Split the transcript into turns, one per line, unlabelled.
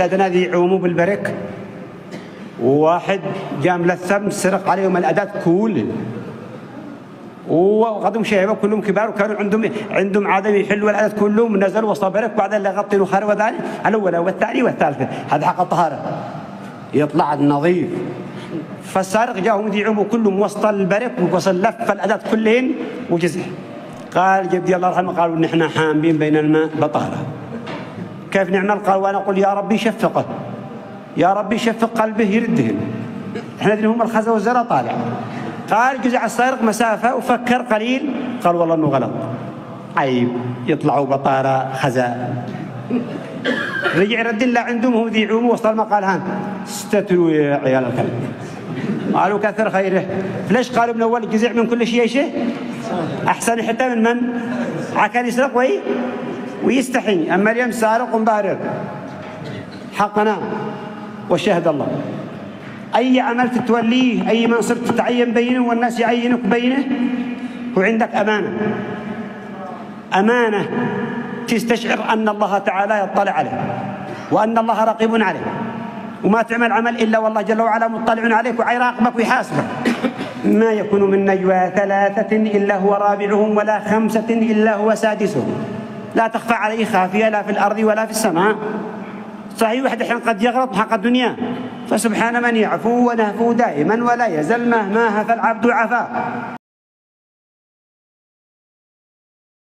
ولادنا ذي يعوموا بالبرك، وواحد جاء ملثم سرق عليهم الأداة كلهم، وغدهم شيبه كلهم كبار، وكانوا عندهم عادة يحلوا الأداة كلهم، نزلوا وسط برك، وبعدين يغطوا خير وذلك الأول والثاني والثالث. هذا حق الطهارة يطلع النظيف. فالسارق جاهم يعوموا كلهم وسط البرك، ووصل لف الأداة كلهن وجزح. قال جدي الله يرحمه قالوا نحن حامين بين الماء بطهرة. كيف نعمل؟ قال وانا اقول يا ربي شفقه، يا ربي شفق قلبه يردهن، احنا ندري هم الخزا والزرع طالع. قال جزع السارق مسافه وفكر قليل، قال والله انه غلط، عيب يطلعوا بطاره خزا. رجع رد الله عندهم هم ذي يعوموا وصل ما قال هان استتروا يا عيال الكلب. قالوا كثر خيره. ليش قالوا من اول جزع من كل شيء احسن حتى من عكان يسرق ويستحي. أما اليوم سارق ومبارر حقنا وشهد الله. أي عمل تتوليه، أي منصب تتعين بينه والناس يعينك بينه، وعندك أمانة، أمانة تستشعر أن الله تعالى يطلع عليه وأن الله رقيب عليه، وما تعمل عمل إلا والله جل وعلا مطلع عليك ويراقبك ويحاسبك. ما يكون من نجوى ثلاثة إلا هو رابعهم ولا خمسة إلا هو سادسهم لا تخفى عليه خافية لا في الأرض ولا في السماء. صحيح واحد الحين قد يغلط حق الدنيا، فسبحان من يعفو ونهفو دائما ولا يزل مهما هفى العبد عفا.